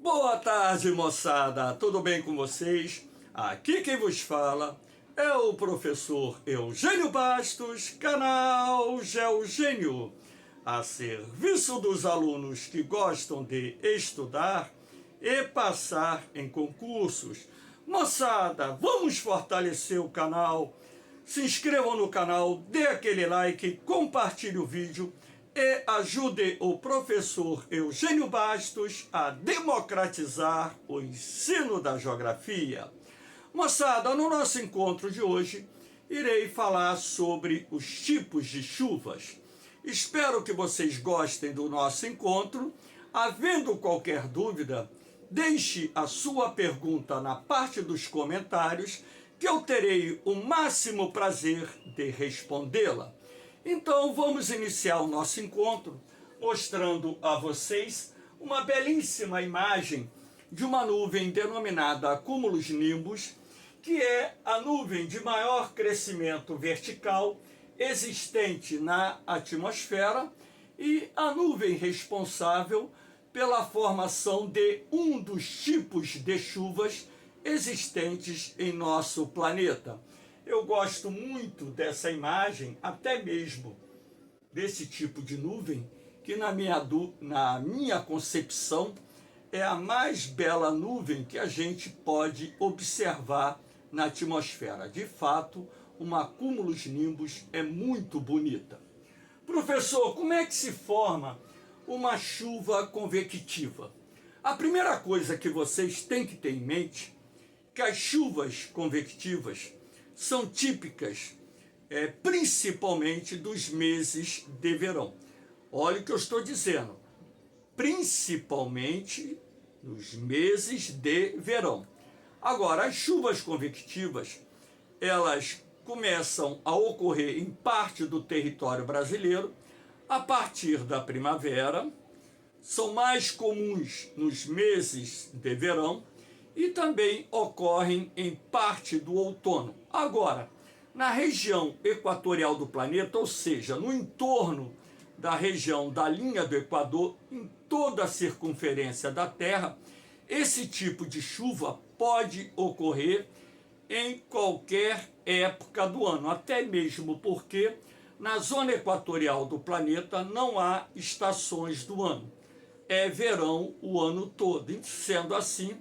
Boa tarde, moçada! Tudo bem com vocês? Aqui quem vos fala é o professor Eugênio Bastos, canal Geogênio, a serviço dos alunos que gostam de estudar e passar em concursos. Moçada, vamos fortalecer o canal. Se inscrevam no canal, dê aquele like, compartilhe o vídeo e ajude o professor Eugênio Bastos a democratizar o ensino da geografia. Moçada, no nosso encontro de hoje, irei falar sobre os tipos de chuvas. Espero que vocês gostem do nosso encontro. Havendo qualquer dúvida, deixe a sua pergunta na parte dos comentários, que eu terei o máximo prazer de respondê-la. Então vamos iniciar o nosso encontro mostrando a vocês uma belíssima imagem de uma nuvem denominada cumulonimbus, que é a nuvem de maior crescimento vertical existente na atmosfera e a nuvem responsável pela formação de um dos tipos de chuvas existentes em nosso planeta. Eu gosto muito dessa imagem, até mesmo desse tipo de nuvem, que na minha concepção é a mais bela nuvem que a gente pode observar na atmosfera. De fato, uma cumulonimbus é muito bonita. Professor, como é que se forma uma chuva convectiva? A primeira coisa que vocês têm que ter em mente é que as chuvas convectivas são típicas, principalmente dos meses de verão. Olha o que eu estou dizendo, principalmente nos meses de verão. Agora, as chuvas convectivas, elas começam a ocorrer em parte do território brasileiro a partir da primavera, são mais comuns nos meses de verão e também ocorrem em parte do outono. Agora, na região equatorial do planeta, ou seja, no entorno da região da linha do Equador, em toda a circunferência da Terra, esse tipo de chuva pode ocorrer em qualquer época do ano, até mesmo porque na zona equatorial do planeta não há estações do ano. É verão o ano todo. E, sendo assim,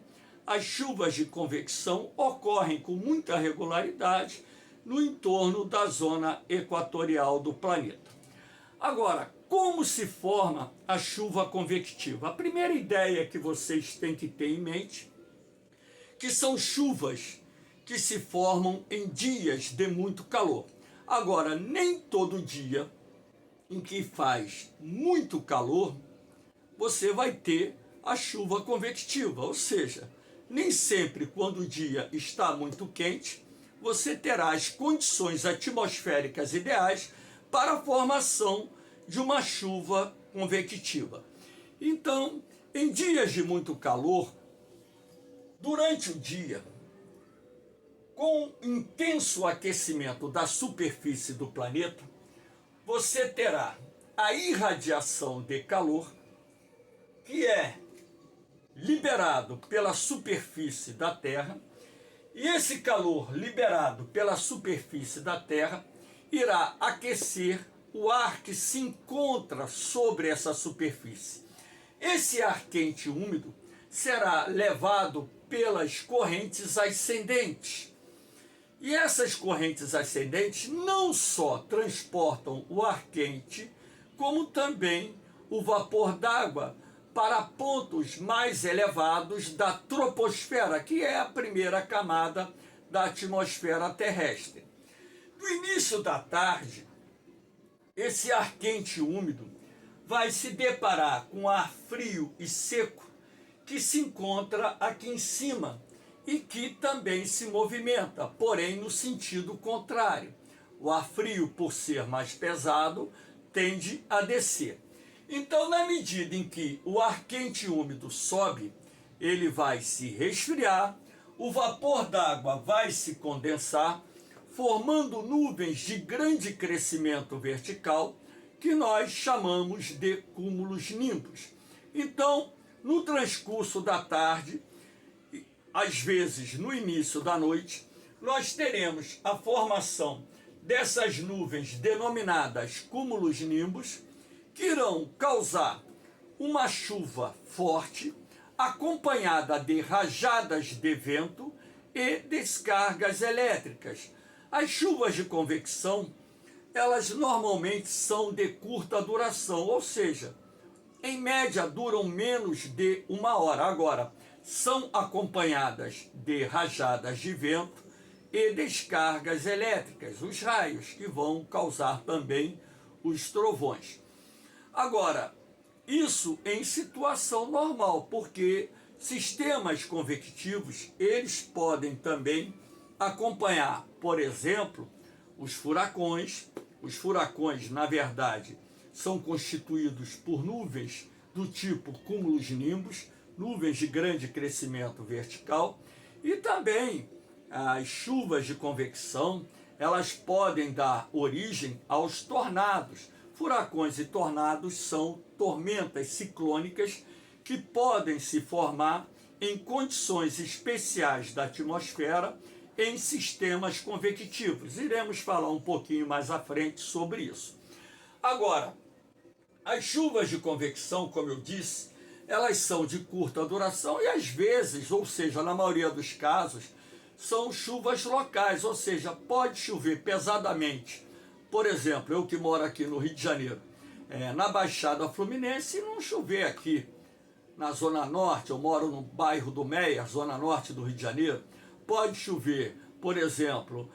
as chuvas de convecção ocorrem com muita regularidade no entorno da zona equatorial do planeta. Agora, como se forma a chuva convectiva? A primeira ideia que vocês têm que ter em mente que são chuvas que se formam em dias de muito calor. Agora, nem todo dia em que faz muito calor você vai ter a chuva convectiva, ou seja, nem sempre quando o dia está muito quente você terá as condições atmosféricas ideais para a formação de uma chuva convectiva. Então, em dias de muito calor, durante o dia, com intenso aquecimento da superfície do planeta, você terá a irradiação de calor, que é liberado pela superfície da Terra, e esse calor liberado pela superfície da Terra irá aquecer o ar que se encontra sobre essa superfície. Esse ar quente e úmido será levado pelas correntes ascendentes. E essas correntes ascendentes não só transportam o ar quente, como também o vapor d'água para pontos mais elevados da troposfera, que é a primeira camada da atmosfera terrestre. No início da tarde, esse ar quente e úmido vai se deparar com ar frio e seco que se encontra aqui em cima e que também se movimenta, porém no sentido contrário. O ar frio, por ser mais pesado, tende a descer. Então, na medida em que o ar quente e úmido sobe, ele vai se resfriar, o vapor d'água vai se condensar, formando nuvens de grande crescimento vertical, que nós chamamos de cumulonimbus. Então, No transcurso da tarde, às vezes no início da noite, nós teremos a formação dessas nuvens denominadas cúmulos-nimbus, que irão causar uma chuva forte, acompanhada de rajadas de vento e descargas elétricas. As chuvas de convecção, elas normalmente são de curta duração, ou seja, em média duram menos de 1 hora. Agora, são acompanhadas de rajadas de vento e descargas elétricas, os raios, que vão causar também os trovões. Agora, isso em situação normal, porque sistemas convectivos, eles podem também acompanhar, por exemplo, os furacões. Os furacões, na verdade, são constituídos por nuvens do tipo cúmulos-nimbus, nuvens de grande crescimento vertical, e também as chuvas de convecção, elas podem dar origem aos tornados. Furacões e tornados são tormentas ciclônicas que podem se formar em condições especiais da atmosfera em sistemas convectivos. Iremos falar um pouquinho mais à frente sobre isso. Agora, as chuvas de convecção, como eu disse, elas são de curta duração e às vezes, ou seja, na maioria dos casos, são chuvas locais, ou seja, pode chover pesadamente. Por exemplo, eu que moro aqui no Rio de Janeiro, na Baixada Fluminense, e não chover aqui na Zona Norte, eu moro no bairro do Meia, Zona Norte do Rio de Janeiro, pode chover, por exemplo,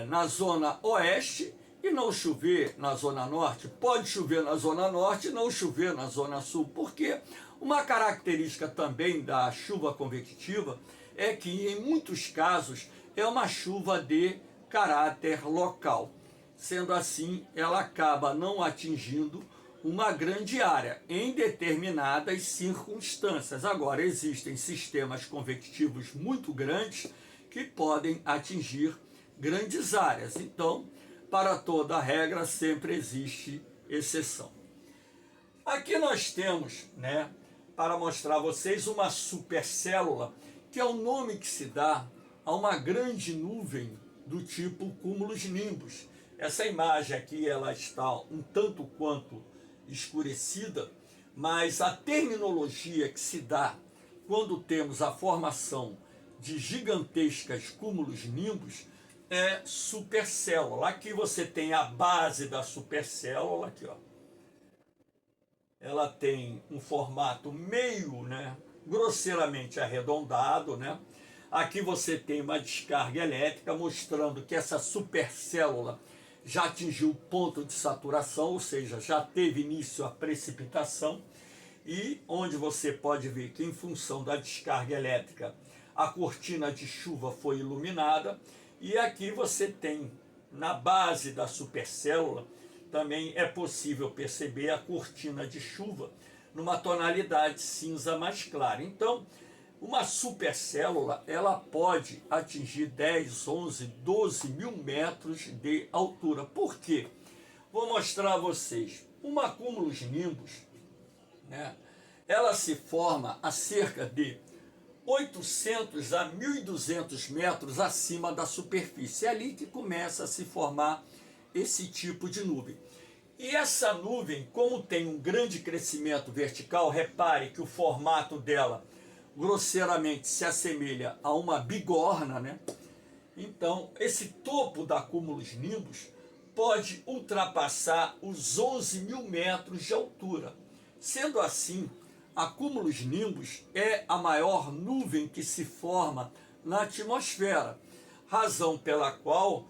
na Zona Oeste e não chover na Zona Norte, pode chover na Zona Norte e não chover na Zona Sul, porque uma característica também da chuva convectiva é que, em muitos casos, é uma chuva de caráter local. Sendo assim, ela acaba não atingindo uma grande área em determinadas circunstâncias. Agora, existem sistemas convectivos muito grandes que podem atingir grandes áreas. Então, para toda regra, sempre existe exceção. Aqui nós temos, para mostrar a vocês, uma supercélula, que é o nome que se dá a uma grande nuvem do tipo cúmulos-nimbus. Essa imagem aqui, ela está um tanto quanto escurecida, mas a terminologia que se dá quando temos a formação de gigantescas cúmulos-nimbus é supercélula. Aqui você tem a base da supercélula, aqui, ó. Ela tem um formato meio, grosseiramente arredondado, Aqui você tem uma descarga elétrica mostrando que essa supercélula já atingiu o ponto de saturação, ou seja, já teve início a precipitação, e onde você pode ver que, em função da descarga elétrica, a cortina de chuva foi iluminada, e aqui você tem, na base da supercélula, também é possível perceber a cortina de chuva numa tonalidade cinza mais clara. Então, uma supercélula, ela pode atingir 10, 11, 12 mil metros de altura. Por quê? Vou mostrar a vocês. Uma cúmulos-nimbus, ela se forma a cerca de 800 a 1.200 metros acima da superfície. É ali que começa a se formar esse tipo de nuvem. E essa nuvem, como tem um grande crescimento vertical, repare que o formato dela grosseiramente se assemelha a uma bigorna, Então, esse topo da cúmulos-nimbus pode ultrapassar os 11 mil metros de altura. Sendo assim, a cúmulos-nimbus é a maior nuvem que se forma na atmosfera, razão pela qual,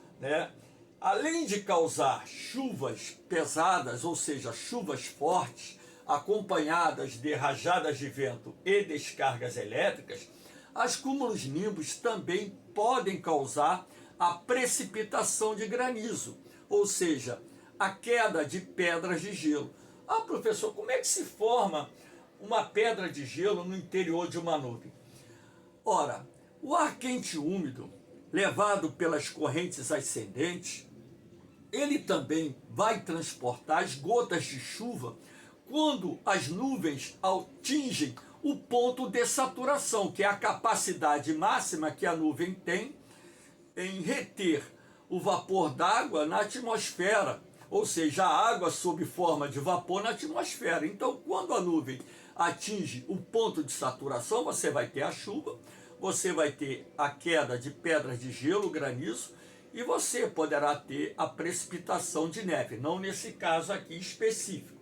além de causar chuvas pesadas, ou seja, chuvas fortes, acompanhadas de rajadas de vento e descargas elétricas, as cúmulos-nimbus também podem causar a precipitação de granizo, ou seja, a queda de pedras de gelo. Ah, professor, como é que se forma uma pedra de gelo no interior de uma nuvem? Ora, o ar quente e úmido, levado pelas correntes ascendentes, ele também vai transportar as gotas de chuva quando as nuvens atingem o ponto de saturação, que é a capacidade máxima que a nuvem tem em reter o vapor d'água na atmosfera, ou seja, a água sob forma de vapor na atmosfera. Então, quando a nuvem atinge o ponto de saturação, você vai ter a chuva, você vai ter a queda de pedras de gelo, granizo, e você poderá ter a precipitação de neve, não nesse caso aqui específico.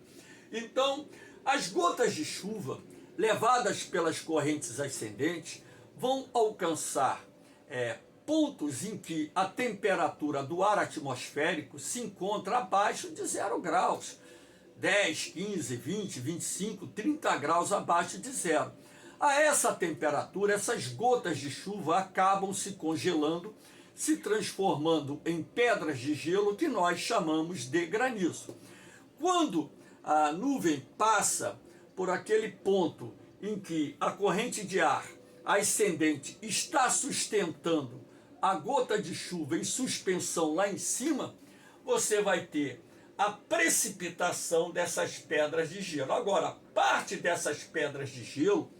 Então, as gotas de chuva, levadas pelas correntes ascendentes, vão alcançar pontos em que a temperatura do ar atmosférico se encontra abaixo de 0 graus. 10, 15, 20, 25, 30 graus abaixo de zero. A essa temperatura, essas gotas de chuva acabam se congelando, se transformando em pedras de gelo que nós chamamos de granizo. Quando a nuvem passa por aquele ponto em que a corrente de ar ascendente está sustentando a gota de chuva em suspensão lá em cima, você vai ter a precipitação dessas pedras de gelo. Agora, parte dessas pedras de gelo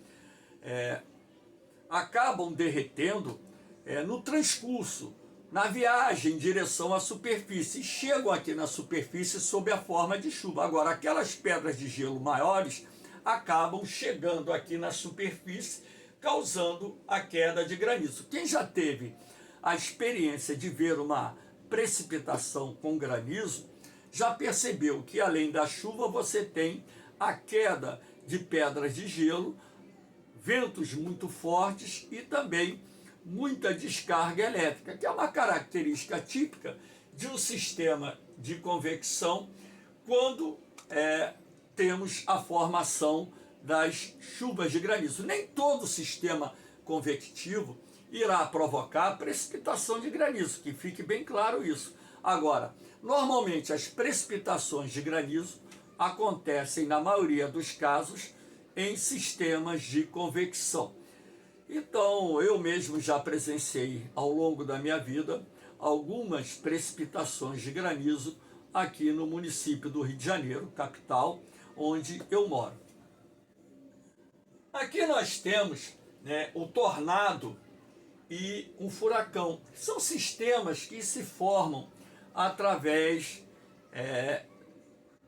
acabam derretendo no transcurso, na viagem em direção à superfície, e chegam aqui na superfície sob a forma de chuva. Agora, aquelas pedras de gelo maiores acabam chegando aqui na superfície, causando a queda de granizo. Quem já teve a experiência de ver uma precipitação com granizo, já percebeu que além da chuva você tem a queda de pedras de gelo, ventos muito fortes e também muita descarga elétrica, que é uma característica típica de um sistema de convecção quando temos a formação das chuvas de granizo. Nem todo sistema convectivo irá provocar precipitação de granizo, que fique bem claro isso. Agora, normalmente as precipitações de granizo acontecem, na maioria dos casos, em sistemas de convecção. Então, eu mesmo já presenciei ao longo da minha vida algumas precipitações de granizo aqui no município do Rio de Janeiro, capital, onde eu moro. Aqui nós temos o tornado e um furacão. São sistemas que se formam através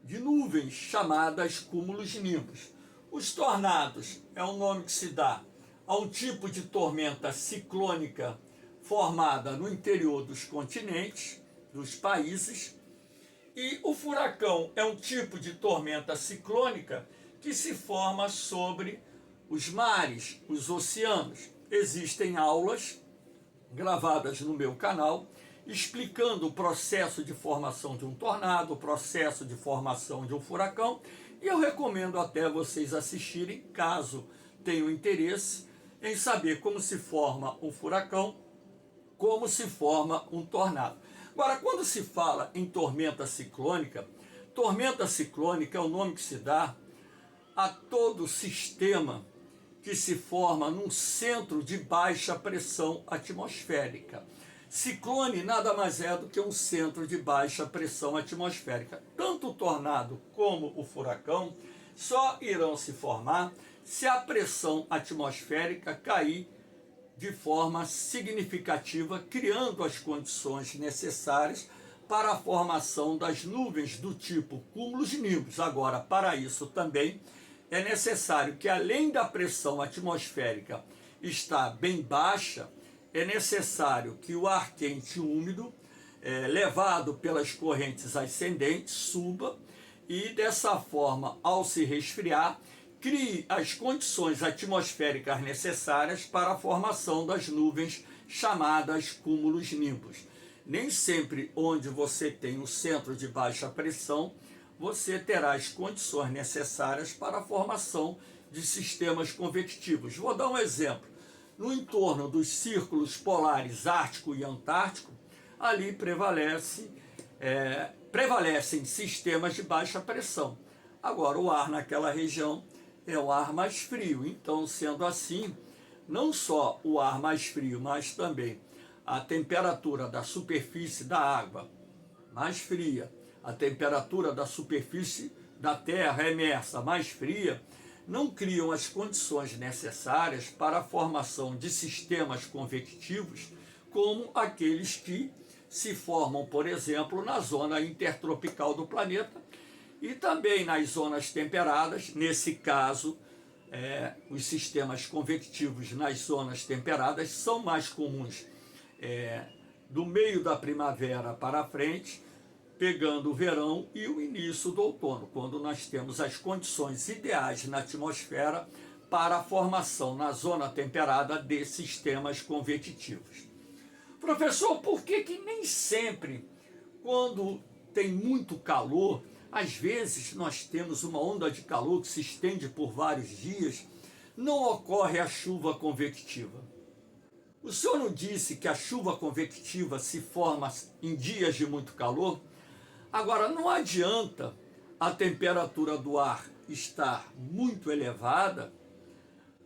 de nuvens chamadas cúmulos nimbus. Os tornados é um nome que se dá a um tipo de tormenta ciclônica formada no interior dos continentes, dos países, e o furacão é um tipo de tormenta ciclônica que se forma sobre os mares, os oceanos. Existem aulas gravadas no meu canal explicando o processo de formação de um tornado, o processo de formação de um furacão, e eu recomendo até vocês assistirem, caso tenham interesse em saber como se forma um furacão, como se forma um tornado. Agora, quando se fala em tormenta ciclônica é o nome que se dá a todo sistema que se forma num centro de baixa pressão atmosférica. Ciclone nada mais é do que um centro de baixa pressão atmosférica. Tanto o tornado como o furacão só irão se formar se a pressão atmosférica cair de forma significativa, criando as condições necessárias para a formação das nuvens do tipo cúmulos nimbus. Agora, para isso também é necessário que, além da pressão atmosférica estar bem baixa, é necessário que o ar quente e úmido, levado pelas correntes ascendentes, suba e, dessa forma, ao se resfriar, crie as condições atmosféricas necessárias para a formação das nuvens chamadas cúmulos nimbus. Nem sempre onde você tem o centro de baixa pressão, você terá as condições necessárias para a formação de sistemas convectivos. Vou dar um exemplo. No entorno dos círculos polares Ártico e Antártico, ali prevalecem sistemas de baixa pressão. Agora, o ar naquela região é o ar mais frio. Então, sendo assim, não só o ar mais frio, mas também a temperatura da superfície da água mais fria, a temperatura da superfície da terra emersa mais fria, não criam as condições necessárias para a formação de sistemas convectivos, como aqueles que se formam, por exemplo, na zona intertropical do planeta e também nas zonas temperadas. Nesse caso, os sistemas convectivos nas zonas temperadas são mais comuns do meio da primavera para frente, pegando o verão e o início do outono, quando nós temos as condições ideais na atmosfera para a formação na zona temperada de sistemas convectivos. Professor, por que nem sempre, quando tem muito calor, às vezes nós temos uma onda de calor que se estende por vários dias, não ocorre a chuva convectiva? O senhor não disse que a chuva convectiva se forma em dias de muito calor? Agora, não adianta a temperatura do ar estar muito elevada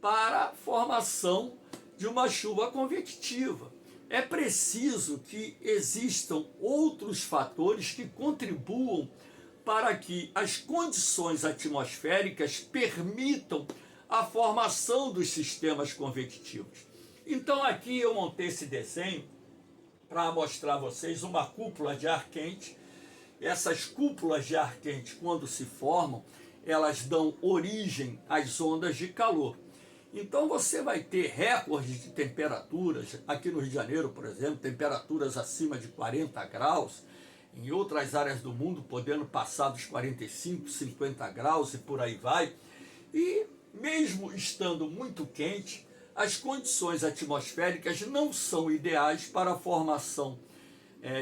para a formação de uma chuva convectiva. É preciso que existam outros fatores que contribuam para que as condições atmosféricas permitam a formação dos sistemas convectivos. Então aqui eu montei esse desenho para mostrar a vocês uma cúpula de ar quente. Essas cúpulas de ar quente, quando se formam, elas dão origem às ondas de calor. Então você vai ter recordes de temperaturas, aqui no Rio de Janeiro, por exemplo, temperaturas acima de 40 graus, em outras áreas do mundo podendo passar dos 45, 50 graus e por aí vai. E mesmo estando muito quente, as condições atmosféricas não são ideais para a formação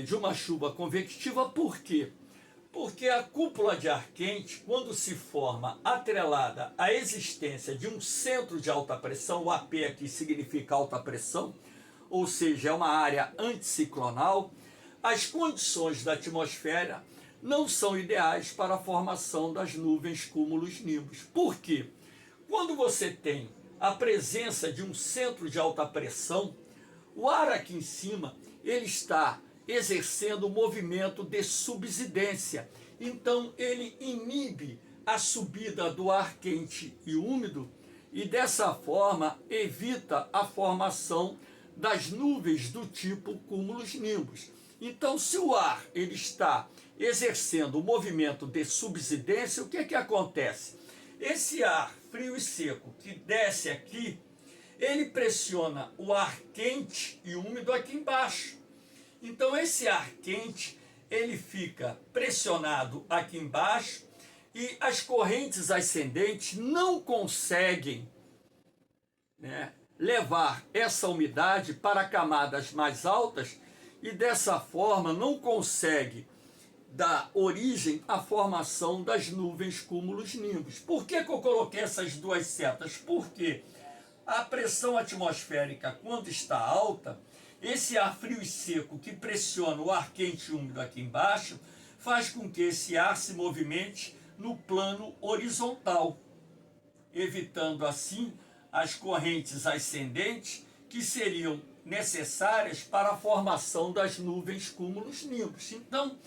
de uma chuva convectiva. Por quê? Porque a cúpula de ar quente, quando se forma atrelada à existência de um centro de alta pressão, o AP aqui significa alta pressão, ou seja, é uma área anticiclonal, as condições da atmosfera não são ideais para a formação das nuvens cúmulos-nimbus. Por quê? Quando você tem a presença de um centro de alta pressão, o ar aqui em cima ele está exercendo o movimento de subsidência. Então ele inibe a subida do ar quente e úmido e dessa forma evita a formação das nuvens do tipo cúmulos-nimbus. Então, se o ar ele está exercendo o movimento de subsidência, o que acontece? Esse ar frio e seco que desce aqui, ele pressiona o ar quente e úmido aqui embaixo. Então esse ar quente, ele fica pressionado aqui embaixo e as correntes ascendentes não conseguem levar essa umidade para camadas mais altas e dessa forma não consegue dar origem à formação das nuvens cúmulos-nimbus. Por que eu coloquei essas duas setas? Porque a pressão atmosférica, quando está alta, esse ar frio e seco que pressiona o ar quente e úmido aqui embaixo, faz com que esse ar se movimente no plano horizontal, evitando assim as correntes ascendentes que seriam necessárias para a formação das nuvens cúmulos-nimbus. Então,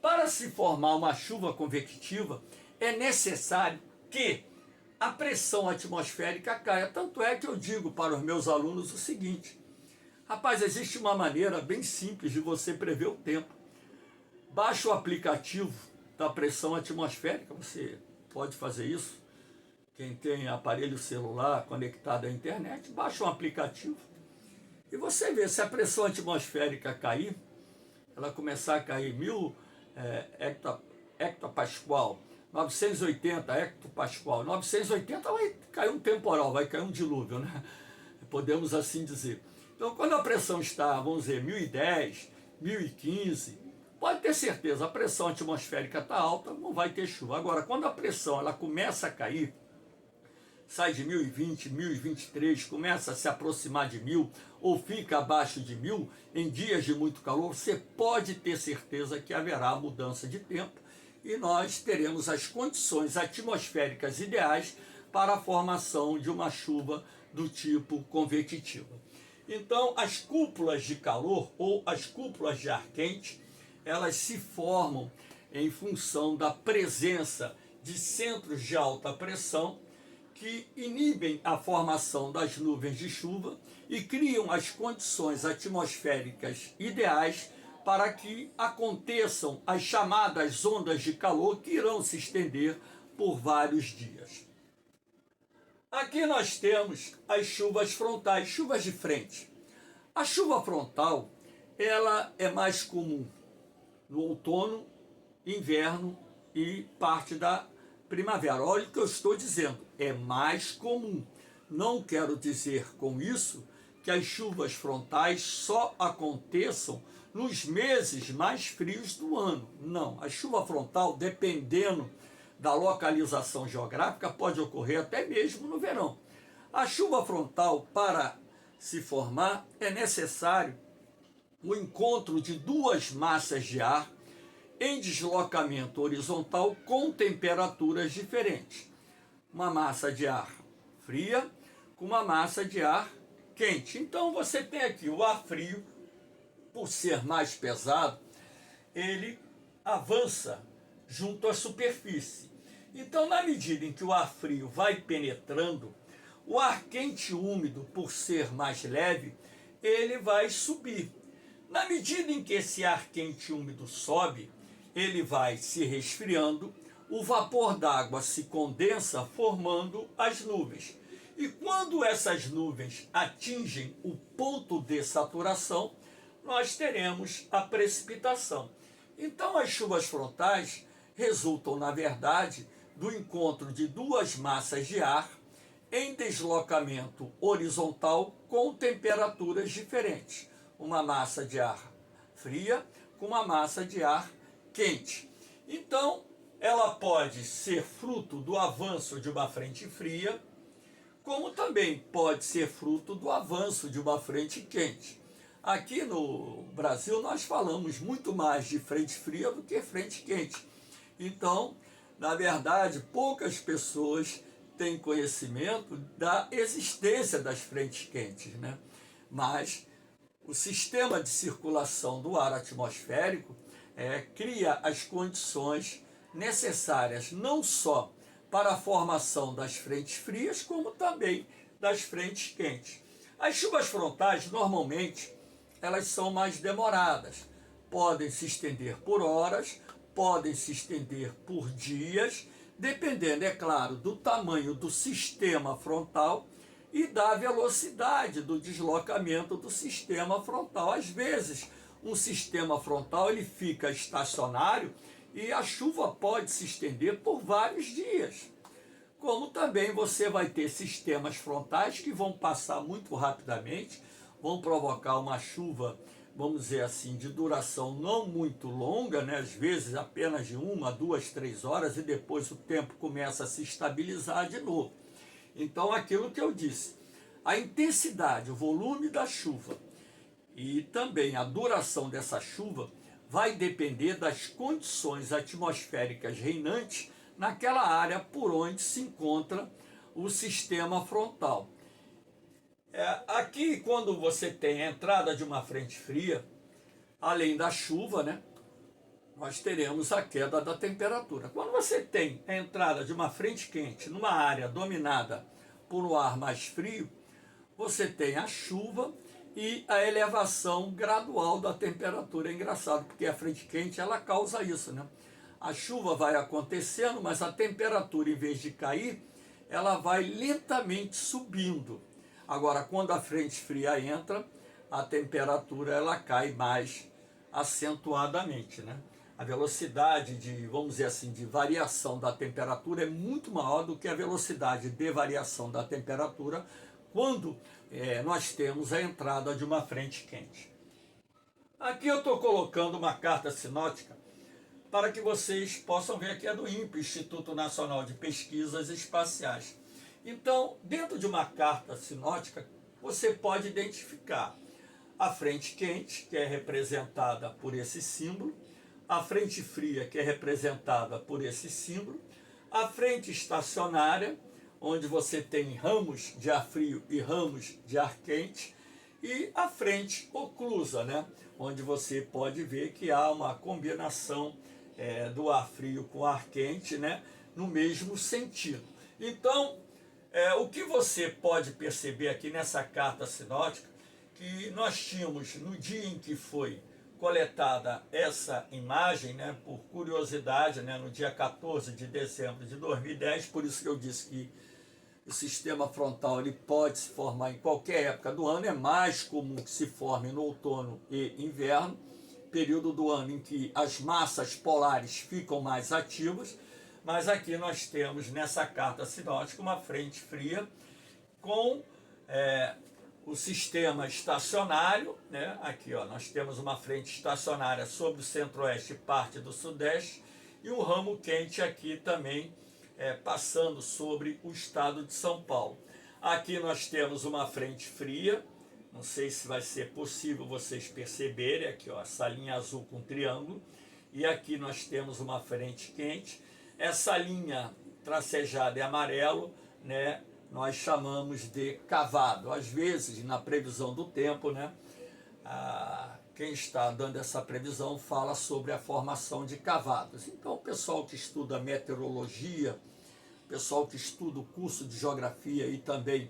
para se formar uma chuva convectiva, é necessário que a pressão atmosférica caia. Tanto é que eu digo para os meus alunos o seguinte: rapaz, existe uma maneira bem simples de você prever o tempo. Baixa o aplicativo da pressão atmosférica, você pode fazer isso. Quem tem aparelho celular conectado à internet, baixa um aplicativo e você vê se a pressão atmosférica cair, ela começar a cair 1000 hectopascal, 980 hectopascal, 980 vai cair um temporal, vai cair um dilúvio, né? Podemos assim dizer. Então, quando a pressão está, vamos dizer, 1010, 1015, pode ter certeza, a pressão atmosférica está alta, não vai ter chuva. Agora, quando a pressão ela começa a cair, sai de 1020, 1023, começa a se aproximar de 1000 ou fica abaixo de 1000, em dias de muito calor, você pode ter certeza que haverá mudança de tempo e nós teremos as condições atmosféricas ideais para a formação de uma chuva do tipo convectiva. Então, as cúpulas de calor ou as cúpulas de ar quente, elas se formam em função da presença de centros de alta pressão que inibem a formação das nuvens de chuva e criam as condições atmosféricas ideais para que aconteçam as chamadas ondas de calor que irão se estender por vários dias. Aqui nós temos as chuvas frontais, chuvas de frente. A chuva frontal, ela é mais comum no outono, inverno e parte da primavera. Olha o que eu estou dizendo, é mais comum. Não quero dizer com isso que as chuvas frontais só aconteçam nos meses mais frios do ano. Não, a chuva frontal, dependendo da localização geográfica, pode ocorrer até mesmo no verão. A chuva frontal, para se formar, é necessário o encontro de duas massas de ar em deslocamento horizontal com temperaturas diferentes. Uma massa de ar fria com uma massa de ar quente. Então você tem aqui o ar frio, por ser mais pesado, ele avança junto à superfície. Então, na medida em que o ar frio vai penetrando, o ar quente e úmido, por ser mais leve, ele vai subir. Na medida em que esse ar quente e úmido sobe, ele vai se resfriando, o vapor d'água se condensa, formando as nuvens. E quando essas nuvens atingem o ponto de saturação, nós teremos a precipitação. Então, as chuvas frontais resultam, na verdade, do encontro de duas massas de ar em deslocamento horizontal com temperaturas diferentes. Uma massa de ar fria com uma massa de ar quente. Então, ela pode ser fruto do avanço de uma frente fria, como também pode ser fruto do avanço de uma frente quente. Aqui no Brasil nós falamos muito mais de frente fria do que frente quente. Então, na verdade, poucas pessoas têm conhecimento da existência das frentes quentes, né? Mas o sistema de circulação do ar atmosférico cria as condições necessárias não só para a formação das frentes frias, como também das frentes quentes. As chuvas frontais, normalmente, elas são mais demoradas. Podem se estender por horas, podem se estender por dias, dependendo, é claro, do tamanho do sistema frontal e da velocidade do deslocamento do sistema frontal. Às vezes, um sistema frontal ele fica estacionário e a chuva pode se estender por vários dias. Como também você vai ter sistemas frontais que vão passar muito rapidamente, vão provocar uma chuva, vamos dizer assim, de duração não muito longa, né? Às vezes apenas de 1, 2, 3 horas, e depois o tempo começa a se estabilizar de novo. Então, aquilo que eu disse, a intensidade, o volume da chuva e também a duração dessa chuva vai depender das condições atmosféricas reinantes naquela área por onde se encontra o sistema frontal. Aqui, quando você tem a entrada de uma frente fria, além da chuva, né, nós teremos a queda da temperatura. Quando você tem a entrada de uma frente quente numa área dominada por um ar mais frio, você tem a chuva e a elevação gradual da temperatura. É engraçado, porque a frente quente ela causa isso, né? A chuva vai acontecendo, mas a temperatura, em vez de cair, ela vai lentamente subindo. Agora, quando a frente fria entra, a temperatura ela cai mais acentuadamente, né? A velocidade de, vamos dizer assim, de variação da temperatura é muito maior do que a velocidade de variação da temperatura quando nós temos a entrada de uma frente quente. Aqui eu estou colocando uma carta sinótica para que vocês possam ver, que é do INPE, Instituto Nacional de Pesquisas Espaciais. Então, dentro de uma carta sinótica, você pode identificar a frente quente, que é representada por esse símbolo, a frente fria, que é representada por esse símbolo, a frente estacionária, onde você tem ramos de ar frio e ramos de ar quente, e a frente oclusa, né? Onde você pode ver que há uma combinação do ar frio com ar quente, né? No mesmo sentido. Então, O que você pode perceber aqui nessa carta sinótica, que nós tínhamos no dia em que foi coletada essa imagem, né, por curiosidade, né, no dia 14 de dezembro de 2010, por isso que eu disse que o sistema frontal ele pode se formar em qualquer época do ano, é mais comum que se forme no outono e inverno, período do ano em que as massas polares ficam mais ativas, mas aqui nós temos nessa carta sinótica uma frente fria com o sistema estacionário, né? Aqui ó, nós temos uma frente estacionária sobre o centro-oeste e parte do sudeste, e um ramo quente aqui também passando sobre o estado de São Paulo. Aqui nós temos uma frente fria, não sei se vai ser possível vocês perceberem, aqui ó, essa linha azul com triângulo, e aqui nós temos uma frente quente. Essa linha tracejada em amarelo, né, nós chamamos de cavado. Às vezes, na previsão do tempo, né, quem está dando essa previsão fala sobre a formação de cavados. Então, o pessoal que estuda meteorologia, o pessoal que estuda o curso de geografia e também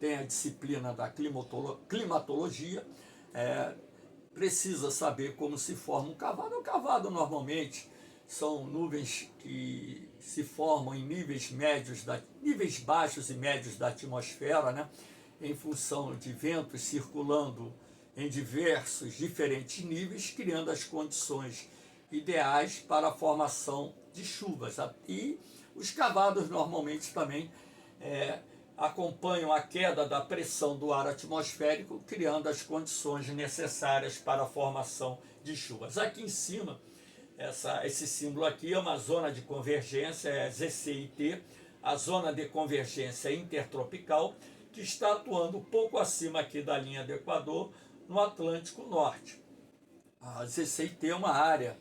tem a disciplina da climatologia, precisa saber como se forma um cavado. O cavado, normalmente, são nuvens que se formam em níveis baixos e médios da atmosfera, né, em função de ventos circulando em diferentes níveis, criando as condições ideais para a formação de chuvas. E os cavados normalmente também acompanham a queda da pressão do ar atmosférico, criando as condições necessárias para a formação de chuvas. Aqui em cima, esse símbolo aqui é uma zona de convergência, é ZCIT, a zona de convergência intertropical, que está atuando um pouco acima aqui da linha do Equador, no Atlântico Norte. A ZCIT é uma área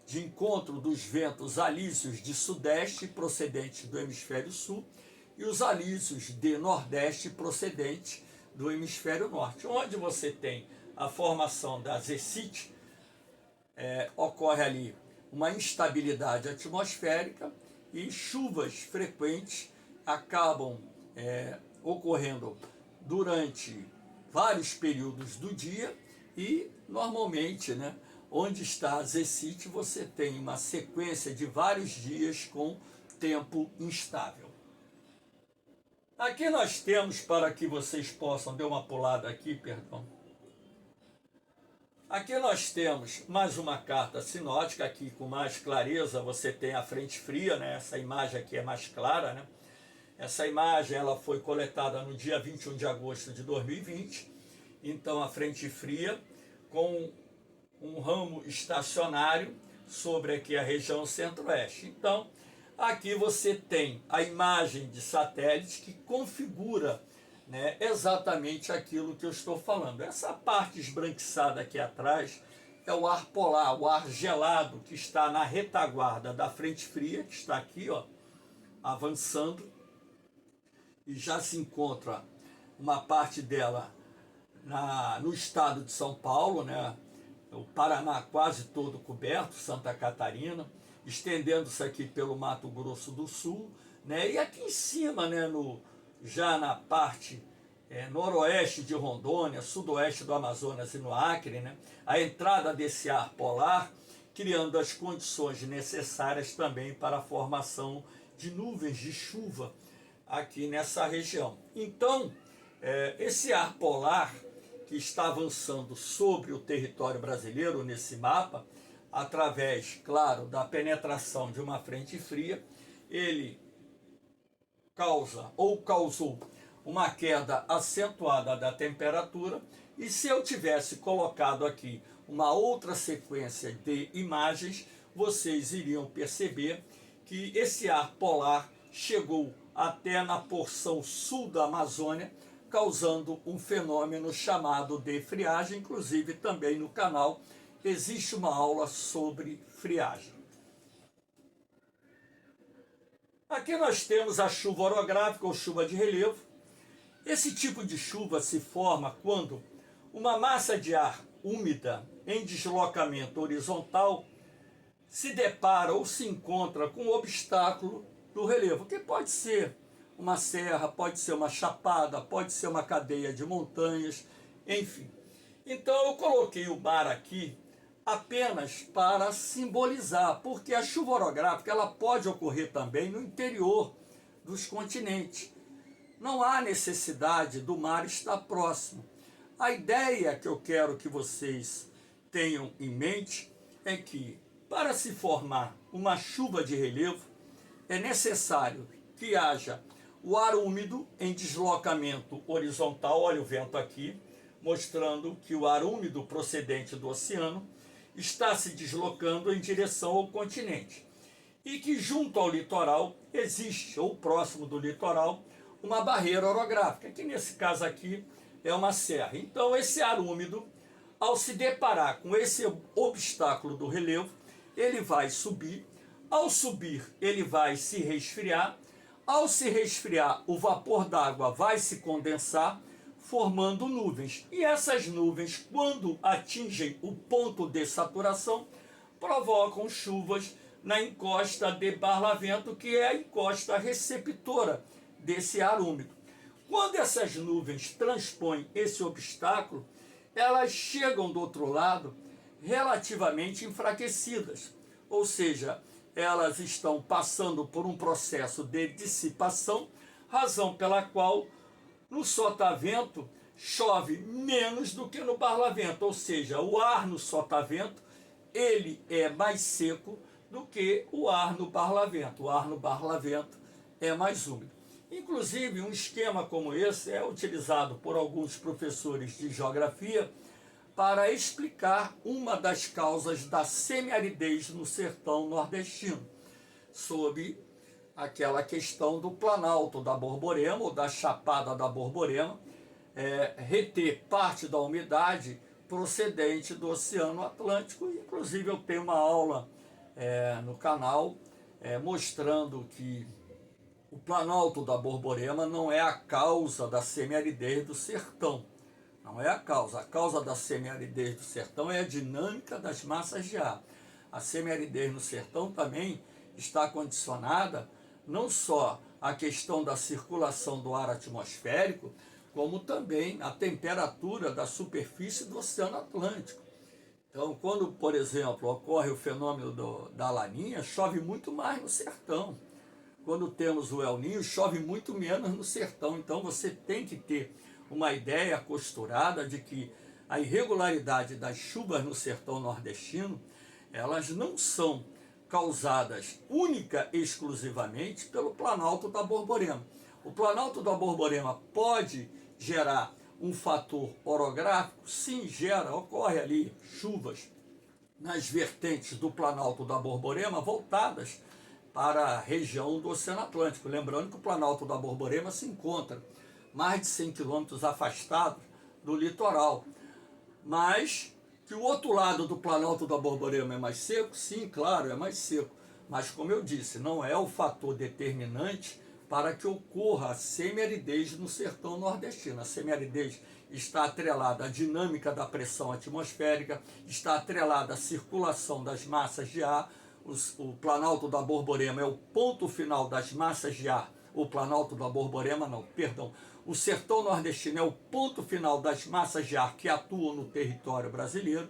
de encontro dos ventos alísios de sudeste procedentes do hemisfério sul e os alísios de nordeste procedentes do hemisfério norte. Onde você tem a formação da ZCIT, ocorre ali uma instabilidade atmosférica e chuvas frequentes acabam ocorrendo durante vários períodos do dia e normalmente, né, onde está a ZCIT, você tem uma sequência de vários dias com tempo instável. Aqui nós temos, para que vocês possam, dar uma pulada aqui, perdão. Aqui nós temos mais uma carta sinótica, aqui com mais clareza você tem a frente fria, né? Essa imagem aqui é mais clara, né? Essa imagem ela foi coletada no dia 21 de agosto de 2020, então a frente fria com um ramo estacionário sobre aqui a região centro-oeste. Então, aqui você tem a imagem de satélite que configura, né, exatamente aquilo que eu estou falando. Essa parte esbranquiçada aqui atrás é o ar polar, o ar gelado que está na retaguarda da frente fria, que está aqui, ó, avançando, e já se encontra uma parte dela no estado de São Paulo, né, o Paraná quase todo coberto, Santa Catarina, estendendo-se aqui pelo Mato Grosso do Sul, né, e aqui em cima, né, já na parte noroeste de Rondônia, sudoeste do Amazonas e no Acre, né, a entrada desse ar polar, criando as condições necessárias também para a formação de nuvens de chuva aqui nessa região. Então, esse ar polar que está avançando sobre o território brasileiro nesse mapa, através, claro, da penetração de uma frente fria, ele causa ou causou uma queda acentuada da temperatura, e se eu tivesse colocado aqui uma outra sequência de imagens, vocês iriam perceber que esse ar polar chegou até na porção sul da Amazônia, causando um fenômeno chamado de friagem. Inclusive também no canal existe uma aula sobre friagem. Aqui nós temos a chuva orográfica ou chuva de relevo. Esse tipo de chuva se forma quando uma massa de ar úmida em deslocamento horizontal se depara ou se encontra com um obstáculo do relevo, que pode ser uma serra, pode ser uma chapada, pode ser uma cadeia de montanhas, enfim. Então eu coloquei o mar aqui apenas para simbolizar, porque a chuva orográfica ela pode ocorrer também no interior dos continentes. Não há necessidade do mar estar próximo. A ideia que eu quero que vocês tenham em mente é que, para se formar uma chuva de relevo, é necessário que haja o ar úmido em deslocamento horizontal, olha o vento aqui, mostrando que o ar úmido procedente do oceano está se deslocando em direção ao continente. E que junto ao litoral existe, ou próximo do litoral, uma barreira orográfica, que nesse caso aqui é uma serra. Então esse ar úmido, ao se deparar com esse obstáculo do relevo, ele vai subir. Ao subir, ele vai se resfriar. Ao se resfriar, o vapor d'água vai se condensar, formando nuvens. E essas nuvens, quando atingem o ponto de saturação, provocam chuvas na encosta de Barlavento, que é a encosta receptora desse ar úmido. Quando essas nuvens transpõem esse obstáculo, elas chegam do outro lado relativamente enfraquecidas, ou seja, elas estão passando por um processo de dissipação, razão pela qual no sotavento chove menos do que no barlavento, ou seja, o ar no sotavento ele é mais seco do que o ar no barlavento. O ar no barlavento é mais úmido. Inclusive, um esquema como esse é utilizado por alguns professores de geografia para explicar uma das causas da semiaridez no sertão nordestino, sob aquela questão do Planalto da Borborema, ou da Chapada da Borborema, reter parte da umidade procedente do Oceano Atlântico. Inclusive, eu tenho uma aula no canal mostrando que o Planalto da Borborema não é a causa da semiaridez do sertão. Não é a causa da semiaridez do sertão é a dinâmica das massas de ar. A semiaridez no sertão também está condicionada não só à questão da circulação do ar atmosférico, como também à temperatura da superfície do Oceano Atlântico. Então, quando, por exemplo, ocorre o fenômeno da laninha, chove muito mais no sertão. Quando temos o El Niño, chove muito menos no sertão. Então, você tem que ter uma ideia costurada de que a irregularidade das chuvas no sertão nordestino, elas não são causadas única e exclusivamente pelo Planalto da Borborema. O Planalto da Borborema pode gerar um fator orográfico? Sim, gera, ocorre ali chuvas nas vertentes do Planalto da Borborema voltadas para a região do Oceano Atlântico. Lembrando que o Planalto da Borborema se encontra mais de 100 quilômetros afastado do litoral. Mas que o outro lado do Planalto da Borborema é mais seco? Sim, claro, é mais seco. Mas, como eu disse, não é o fator determinante para que ocorra a semiaridez no sertão nordestino. A semiaridez está atrelada à dinâmica da pressão atmosférica, está atrelada à circulação das massas de ar. O Planalto da Borborema é o ponto final das massas de ar. O Planalto da Borborema, não, perdão. O sertão nordestino é o ponto final das massas de ar que atuam no território brasileiro.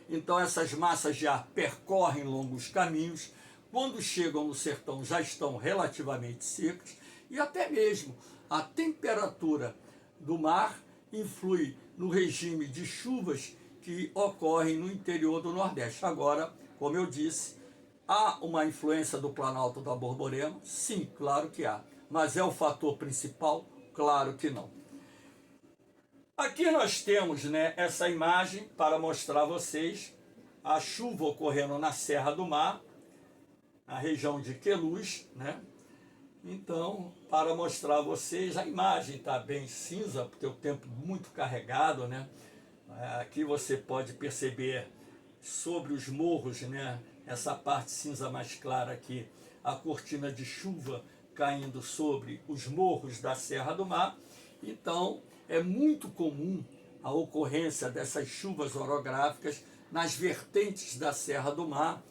Então essas massas de ar percorrem longos caminhos. Quando chegam no sertão já estão relativamente secas. E até mesmo a temperatura do mar influi no regime de chuvas que ocorrem no interior do Nordeste. Agora, como eu disse, há uma influência do Planalto da Borborema? Sim, claro que há. Mas é o fator principal? Claro que não. Aqui nós temos, essa imagem para mostrar a vocês a chuva ocorrendo na Serra do Mar, na região de Queluz, Então, para mostrar a vocês, a imagem está bem cinza, porque o tempo muito carregado, Aqui você pode perceber sobre os morros, essa parte cinza mais clara aqui, a cortina de chuva caindo sobre os morros da Serra do Mar. Então, é muito comum a ocorrência dessas chuvas orográficas nas vertentes da Serra do Mar,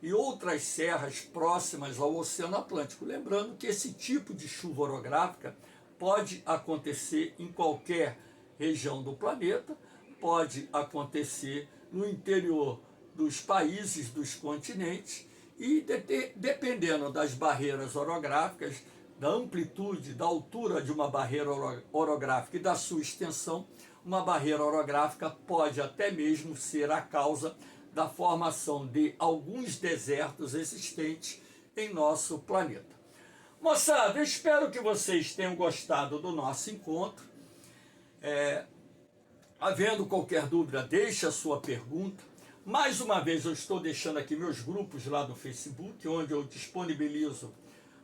e outras serras próximas ao Oceano Atlântico. Lembrando que esse tipo de chuva orográfica pode acontecer em qualquer região do planeta, pode acontecer no interior dos países, dos continentes, e dependendo das barreiras orográficas, da amplitude, da altura de uma barreira orográfica e da sua extensão, uma barreira orográfica pode até mesmo ser a causa da formação de alguns desertos existentes em nosso planeta. Moçada, eu espero que vocês tenham gostado do nosso encontro. Havendo qualquer dúvida, deixe a sua pergunta. Mais uma vez, eu estou deixando aqui meus grupos lá do Facebook, onde eu disponibilizo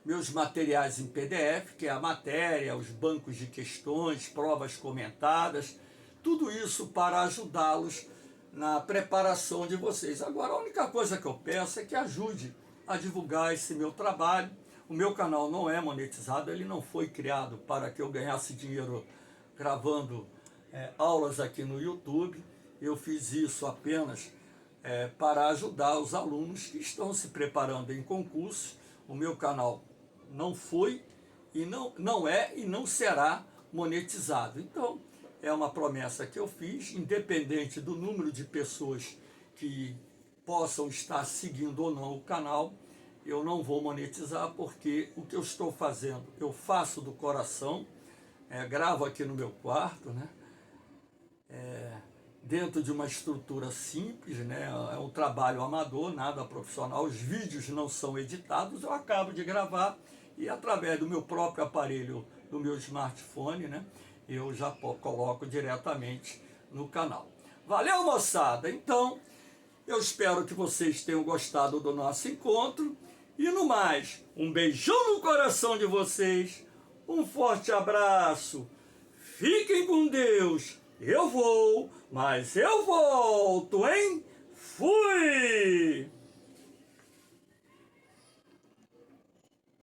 meus materiais em PDF, que é a matéria, os bancos de questões, provas comentadas, tudo isso para ajudá-los na preparação de vocês. Agora, a única coisa que eu peço é que ajude a divulgar esse meu trabalho. O meu canal não é monetizado, ele não foi criado para que eu ganhasse dinheiro gravando aulas aqui no YouTube. Eu fiz isso apenas para ajudar os alunos que estão se preparando em concursos. O meu canal não foi e não é e não será monetizado. Então, é uma promessa que eu fiz, independente do número de pessoas que possam estar seguindo ou não o canal, eu não vou monetizar, porque o que eu estou fazendo, eu faço do coração, gravo aqui no meu quarto, né? Dentro de uma estrutura simples, né? É um trabalho amador, nada profissional, os vídeos não são editados, eu acabo de gravar e através do meu próprio aparelho, do meu smartphone, né? Eu já coloco diretamente no canal. Valeu, moçada! Então, eu espero que vocês tenham gostado do nosso encontro. E no mais, um beijão no coração de vocês, um forte abraço, fiquem com Deus, eu vou, mas eu volto, hein? Fui!